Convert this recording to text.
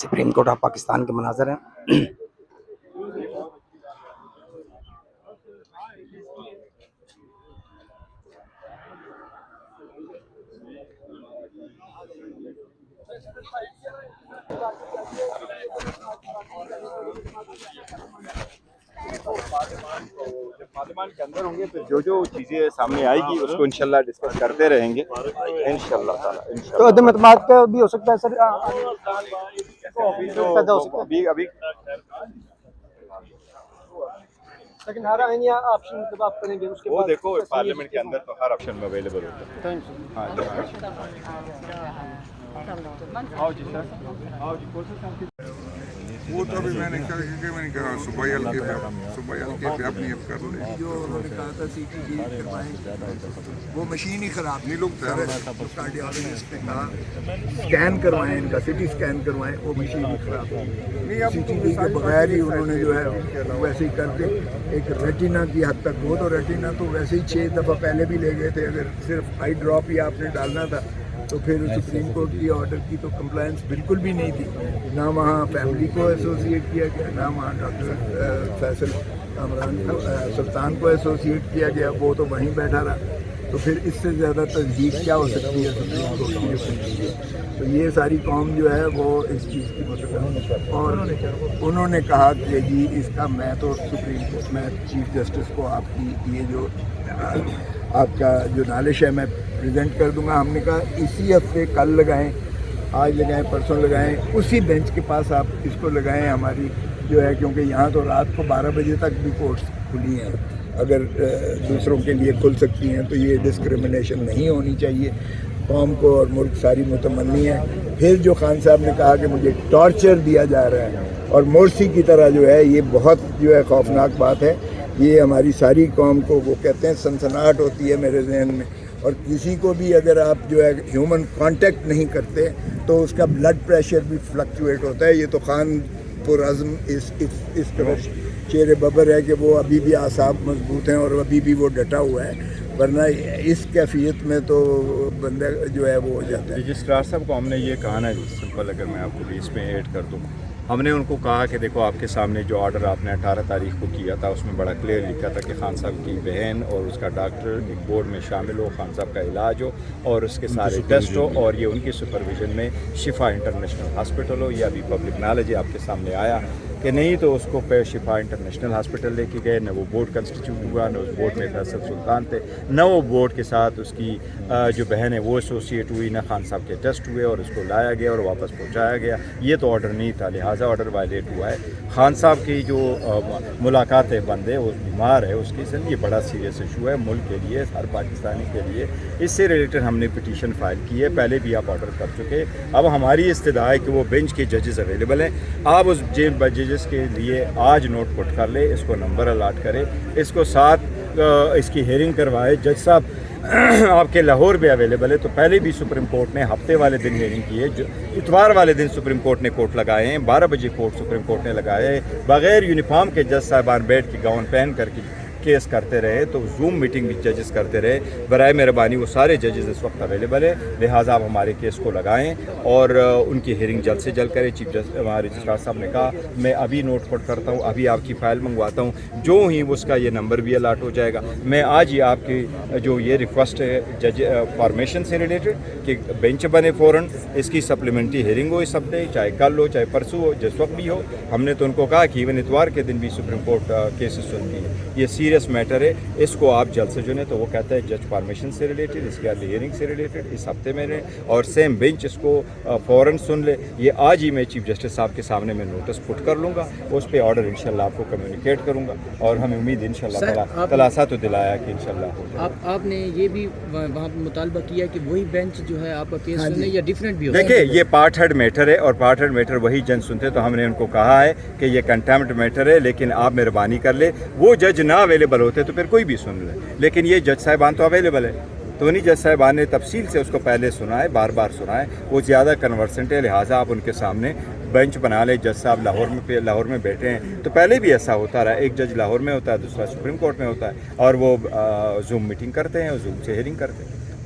Supreme court of Pakistan کے مناظر ہیں۔ پارلیمان کے اندر ہوں گے پھر جو چیزیں سامنے آئے گی اس کو انشاءاللہ ڈسکس کرتے رہیں گے انشاءاللہ تعالی۔ تو عدم اعتماد کا بھی ہو سکتا ہے سر، پیدا ہو سکتا ہے ابھی لیکن ہر آئینی آپشن مطلب آپ کریں گے اس کے وہ بعد دیکھو پارلیمنٹ کے اندر تو ہر آپشن میں اویلیبل ہوتا ہے۔ ہاں جی آؤ جی سر، آؤ جی وہ تو ابھی میں نے کہا صبح ہلکے پہ اپنی اب کر لیں۔ جو انہوں نے کہا تھا سی ٹی جی کروائیں، وہ مشین ہی خراب نہیں لوگ کارڈیالوجسٹ نے کہا اسکین کروائیں، ان کا سی ٹی اسکین کروائیں، وہ مشین ہی خراب ہے۔ سی ٹی جی کے بغیر ہی انہوں نے جو ہے ویسے ہی کر کے ایک ریٹینا کی حد تک، وہ تو ریٹینا تو ویسے ہی 6 دفعہ پہلے بھی لے گئے تھے، اگر صرف آئی ڈراپ ہی آپ نے ڈالنا تھا تو پھر سپریم کورٹ کی آرڈر کی تو کمپلائنس بالکل بھی نہیں تھی، نہ وہاں فیملی کو ایسوسیٹ کیا گیا، نہ وہاں ڈاکٹر فیصل کامران کو سلطان کو ایسوسیٹ کیا گیا، وہ تو وہیں بیٹھا رہا۔ تو پھر اس سے زیادہ تصدیق کیا ہو سکتی ہے سپریم کورٹ کی جو فیصلے ہے؟ تو یہ ساری قوم جو ہے وہ اس چیز کی مطلب، اور انہوں نے کہا کہ جی اس کا میں تو سپریم کورٹ میں چیف جسٹس کو آپ کی یہ جو آپ کا جو نالش ہے میں پریزنٹ کر دوں گا۔ ہم نے کہا اسی ہفتے کل لگائیں، آج لگائیں، پرسوں لگائیں، اسی بینچ کے پاس آپ اس کو لگائیں ہماری جو ہے، کیونکہ یہاں تو رات کو 12 بجے تک بھی کورٹس کھلی ہیں، اگر دوسروں کے لیے کھل سکتی ہیں تو یہ ڈسکریمنیشن نہیں ہونی چاہیے، قوم کو اور ملک ساری متمنی ہے۔ پھر جو خان صاحب نے کہا کہ مجھے ٹارچر دیا جا رہا ہے اور مورسی کی طرح جو ہے، یہ بہت جو ہے خوفناک بات ہے۔ یہ ہماری ساری قوم کو وہ کہتے ہیں سنسناہٹ ہوتی ہے میرے ذہن میں، اور کسی کو بھی اگر آپ جو ہے ہیومن کانٹیکٹ نہیں کرتے تو اس کا بلڈ پریشر بھی فلکچویٹ ہوتا ہے۔ یہ تو خان پرعزم اس طرح شیر ببر ہے کہ وہ ابھی بھی اعصاب مضبوط ہیں اور ابھی بھی وہ ڈٹا ہوا ہے، ورنہ اس کیفیت میں تو بندہ جو ہے وہ ہو جاتا ہے۔ رجسٹرار صاحب کو ہم نے یہ کہا نا جی، سمپل اگر میں آپ کو بھی اس میں ایڈ کر دوں، ہم نے ان کو کہا کہ دیکھو آپ کے سامنے جو آرڈر آپ نے 18 تاریخ کو کیا تھا اس میں بڑا کلیئر لکھا تھا کہ خان صاحب کی بہن اور اس کا ڈاکٹر ایک بورڈ میں شامل ہو، خان صاحب کا علاج ہو اور اس کے سارے ٹیسٹ ہو، اور یہ ان کی سپرویژن میں شفا انٹرنیشنل ہاسپٹل ہو۔ یہ ابھی پبلک نالج ہے، آپ کے سامنے آیا کہ نہیں تو اس کو پہ شفا انٹرنیشنل ہاسپٹل لے کے گئے، نہ وہ بورڈ کنسٹیٹیوٹ ہوا، نہ اس بورڈ میں فیصل سلطان تھے، نہ وہ بورڈ کے ساتھ اس کی جو بہن ہے وہ ایسوسیٹ ہوئی، نہ خان صاحب کے ٹیسٹ ہوئے اور اس کو لایا گیا اور واپس پہنچایا گیا۔ یہ تو آرڈر نہیں تھا، لہٰذا آرڈر وائلیٹ ہوا ہے۔ خان صاحب کی جو ملاقات ہے بند ہے، وہ بیمار ہے، اس کی یہ بڑا سیریس ایشو ہے ملک کے لیے، ہر پاکستانی کے لیے۔ اس سے ریلیٹڈ ہم نے پٹیشن فائل کی ہے، پہلے بھی آپ آرڈر کر چکے۔ اب ہماری استدعا ہے کہ وہ بینچ کے ججز اویلیبل ہیں، آپ اس ججز کے لیے آج نوٹ پٹ کر لے، اس کو نمبر الاٹ کرے، اس کو ساتھ اس کی ہیئرنگ کروائے۔ جج صاحب آپ کے لاہور بھی اویلیبل ہے، تو پہلے بھی سپریم کورٹ نے ہفتے والے دن ہیئرنگ کی ہے، اتوار والے دن سپریم کورٹ نے کورٹ لگائے ہیں، 12 بجے کورٹ سپریم کورٹ نے لگائے ہیں، بغیر یونیفارم کے جج صاحبان بیٹھ کے گاؤن پہن کر کے کیس کرتے رہے، تو زوم میٹنگ بھی ججز کرتے رہے۔ برائے مہربانی وہ سارے ججز اس وقت اویلیبل ہے، لہٰذا آپ ہمارے کیس کو لگائیں اور ان کی ہیئرنگ جلد سے جلد کریں۔ چیف جسٹس ہمارے رجسٹرار صاحب نے کہا میں ابھی نوٹ پٹ کرتا ہوں، ابھی آپ کی فائل منگواتا ہوں، جو ہی اس کا یہ نمبر بھی الاٹ ہو جائے گا، میں آج ہی آپ کی جو یہ ریکویسٹ ہے جج فارمیشن سے ریلیٹڈ کہ بینچ بنے فوراً، اس کی سپلیمنٹری ہیئرنگ ہو اس ہفتے، چاہے کل ہو چاہے پرسوں ہو، جس وقت بھی ہو۔ ہم نے تو ان کو کہا کہ ایون اتوار کے دن بھی سپریم کورٹ کیسز سنتی ہے، یہ سیریس میٹر ہے، اس کو آپ جلد سے جو ہے تو وہ کہتا ہے جج فارمیشن سے ریلیٹڈ، اس کے ارلی ہیئرنگ سے ریلیٹڈ اس ہفتے میں رہے اور سیم بینچ اس کو فوراً سن لے۔ یہ آج ہی میں چیف جسٹس صاحب کے سامنے میں نوٹس پٹ کر لوں گا، اس پہ آرڈر انشاءاللہ آپ کو کمیونیکیٹ کروں گا، اور ہمیں امید انشاءاللہ تلاسا تو دلایا کہ انشاءاللہ ہو جائے۔ آپ نے یہ بھی وہاں مطالبہ کیا کہ وہی بینچ جو ہے آپ کا کیس سنے یا ڈیفرنٹ بھی ہو؟ دیکھیں یہ پارٹ ہیڈ میٹر ہے اور پارٹ ہیڈ میٹر وہی جج سنتے، تو ہم نے ان کو کہا ہے کہ یہ کنٹیمپٹ میٹر ہے، لیکن آپ مہربانی کر لے، وہ جج نہ اویلیبل ہوتے تو پھر کوئی بھی سن لے، لیکن یہ جج صاحبان تو اویلیبل ہے، تو انہیں جج صاحبان نے تفصیل سے اس کو پہلے سنا ہے، بار بار سنا ہے، وہ زیادہ کنورسنٹ ہے، لہٰذا آپ ان کے سامنے بینچ بنا لے۔ جج صاحب لاہور میں بیٹھے ہیں، تو پہلے بھی ایسا ہوتا رہا، ایک جج لاہور میں ہوتا ہے، دوسرا سپریم کورٹ میں ہوتا ہے، اور وہ زوم میٹنگ کرتے ہیں اور زوم سے ہیئرنگ کرتے ہیں۔